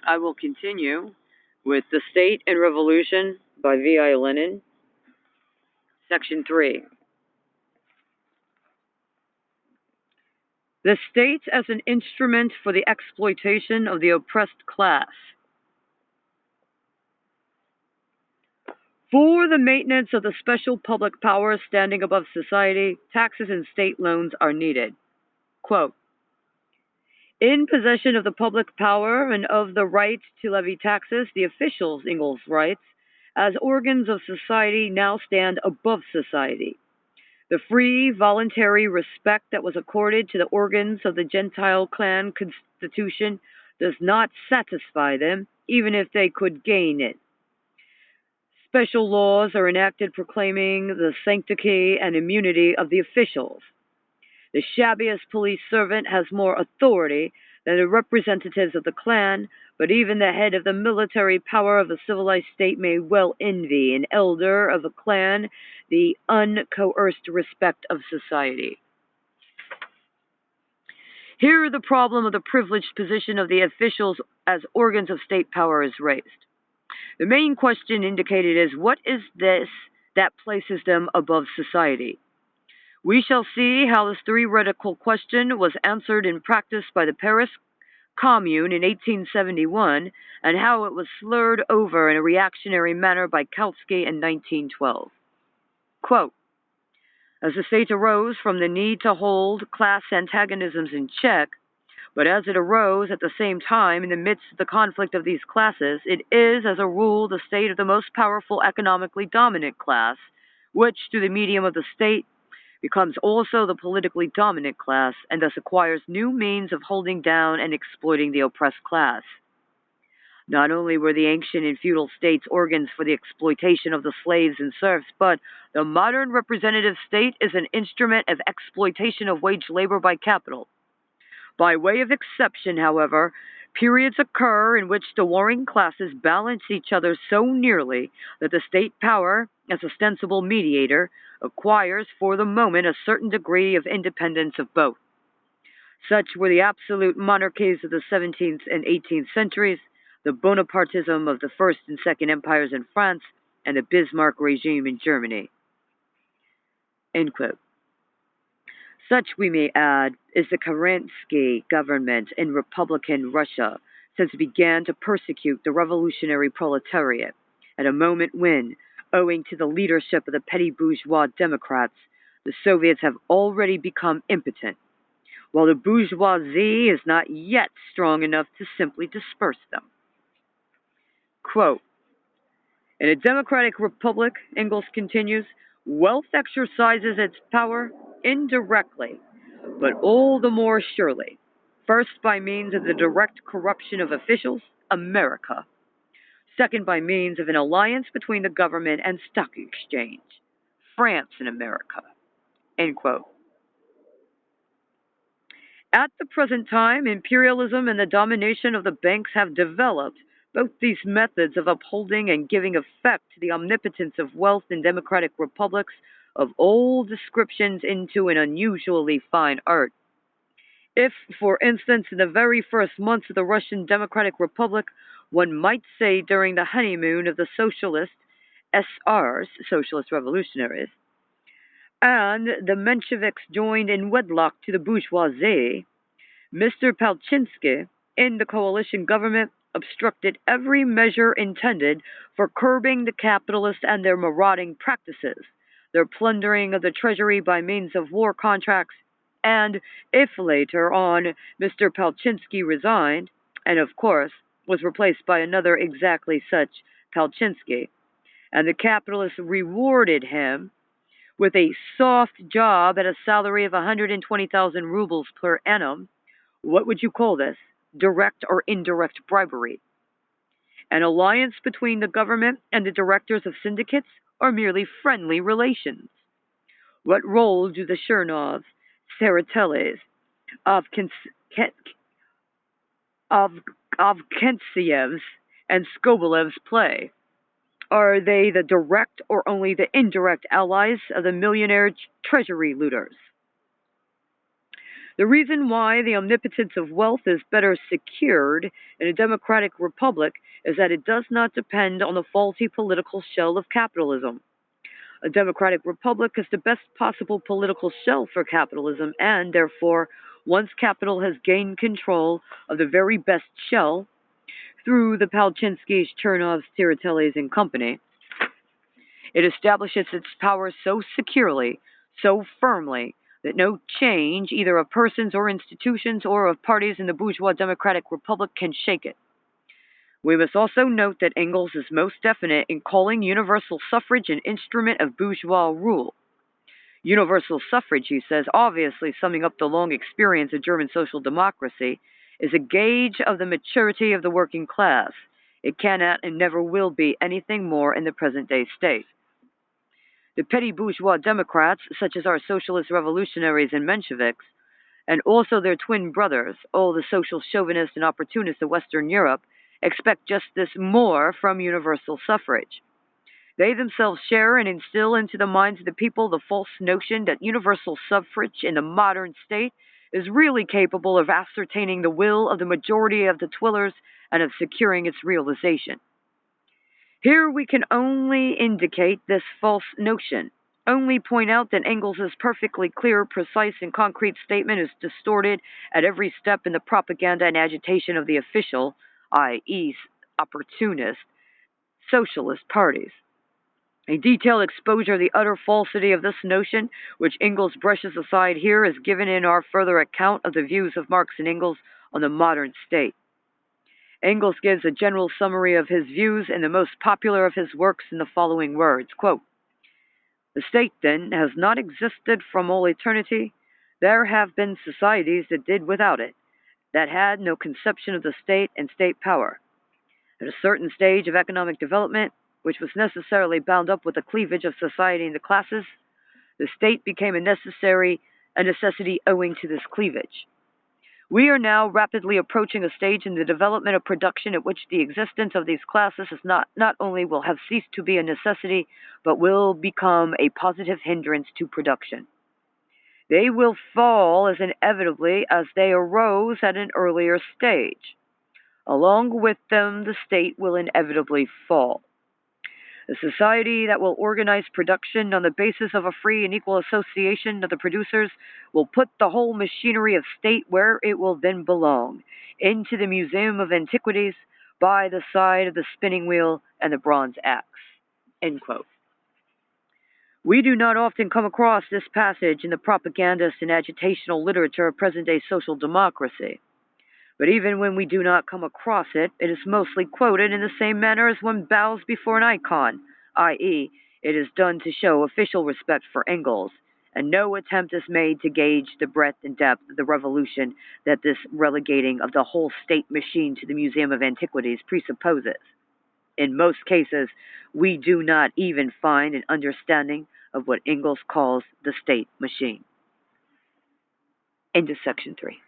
I will continue with The State and Revolution by V.I. Lenin, Section 3. The state as an instrument for the exploitation of the oppressed class. For the maintenance of the special public powers standing above society, taxes and state loans are needed. Quote, in possession of the public power and of the right to levy taxes, the officials, Ingalls writes, as organs of society now stand above society. The free, voluntary respect that was accorded to the organs of the Gentile clan constitution does not satisfy them, even if they could gain it. Special laws are enacted proclaiming the sanctity and immunity of the officials. The shabbiest police servant has more authority than the representatives of the clan, but even the head of the military power of a civilized state may well envy an elder of a clan the uncoerced respect of society. Here the problem of the privileged position of the officials as organs of state power is raised. The main question indicated is, what is this that places them above society? We shall see how this theoretical question was answered in practice by the Paris Commune in 1871, and how it was slurred over in a reactionary manner by Kautsky in 1912. Quote, as the state arose from the need to hold class antagonisms in check, but as it arose at the same time in the midst of the conflict of these classes, it is, as a rule, the state of the most powerful economically dominant class, which, through the medium of the state, becomes also the politically dominant class, and thus acquires new means of holding down and exploiting the oppressed class. Not only were the ancient and feudal states organs for the exploitation of the slaves and serfs, but the modern representative state is an instrument of exploitation of wage labor by capital. By way of exception, however, periods occur in which the warring classes balance each other so nearly that the state power, as ostensible mediator, acquires for the moment a certain degree of independence of both. Such were the absolute monarchies of the 17th and 18th centuries, the Bonapartism of the First and Second Empires in France, and the Bismarck regime in Germany. End quote. Such, we may add, is the Kerensky government in Republican Russia, since it began to persecute the revolutionary proletariat at a moment when, owing to the leadership of the petty bourgeois Democrats, the Soviets have already become impotent, while the bourgeoisie is not yet strong enough to simply disperse them. Quote, in a democratic republic, Engels continues, wealth exercises its power indirectly, but all the more surely. First, by means of the direct corruption of officials, America. Second, by means of an alliance between the government and stock exchange, France and America. End quote. At the present time, imperialism and the domination of the banks have developed both these methods of upholding and giving effect to the omnipotence of wealth in democratic republics of all descriptions into an unusually fine art. If, for instance, in the very first months of the Russian Democratic Republic, one might say during the honeymoon of the socialist SRs, socialist revolutionaries, and the Mensheviks joined in wedlock to the bourgeoisie, Mr. Palchinsky, in the coalition government, obstructed every measure intended for curbing the capitalists and their marauding practices, their plundering of the treasury by means of war contracts, and if later on Mr. Palchinsky resigned, and of course was replaced by another exactly such Palchinsky, and the capitalists rewarded him with a soft job at a salary of 120,000 rubles per annum, what would you call this? Direct or indirect bribery? An alliance between the government and the directors of syndicates, or merely friendly relations? What role do the Chernovs, Tseretellis, Avkentsievs, and Skobalevs play? Are they the direct or only the indirect allies of the millionaire treasury looters? The reason why the omnipotence of wealth is better secured in a democratic republic is that it does not depend on the faulty political shell of capitalism. A democratic republic is the best possible political shell for capitalism, and therefore, once capital has gained control of the very best shell through the Palchinskys, Chernovs, Tseretellis, and company, it establishes its power so securely, so firmly, that no change, either of persons or institutions or of parties in the bourgeois democratic republic, can shake it. We must also note that Engels is most definite in calling universal suffrage an instrument of bourgeois rule. Universal suffrage, he says, obviously summing up the long experience of German social democracy, is a gauge of the maturity of the working class. It cannot and never will be anything more in the present-day state. The petty bourgeois Democrats, such as our socialist revolutionaries and Mensheviks, and also their twin brothers, all the social chauvinists and opportunists of Western Europe, expect just this more from universal suffrage. They themselves share and instill into the minds of the people the false notion that universal suffrage in the modern state is really capable of ascertaining the will of the majority of the twillers and of securing its realization. Here we can only indicate this false notion, only point out that Engels' perfectly clear, precise, and concrete statement is distorted at every step in the propaganda and agitation of the official, i.e., opportunist, socialist parties. A detailed exposure of the utter falsity of this notion, which Engels brushes aside here, is given in our further account of the views of Marx and Engels on the modern state. Engels gives a general summary of his views in the most popular of his works in the following words, quote, "The state, then, has not existed from all eternity. There have been societies that did without it, that had no conception of the state and state power. At a certain stage of economic development, which was necessarily bound up with the cleavage of society into classes, the state became a necessity owing to this cleavage. We are now rapidly approaching a stage in the development of production at which the existence of these classes is not only will have ceased to be a necessity, but will become a positive hindrance to production. They will fall as inevitably as they arose at an earlier stage. Along with them, the state will inevitably fall. A society that will organize production on the basis of a free and equal association of the producers will put the whole machinery of state where it will then belong, into the Museum of Antiquities, by the side of the spinning wheel and the bronze axe." End quote. We do not often come across this passage in the propagandist and agitational literature of present-day social democracy. But even when we do not come across it, it is mostly quoted in the same manner as one bows before an icon, i.e., it is done to show official respect for Engels, and no attempt is made to gauge the breadth and depth of the revolution that this relegating of the whole state machine to the Museum of Antiquities presupposes. In most cases, we do not even find an understanding of what Engels calls the state machine. Into Section 3.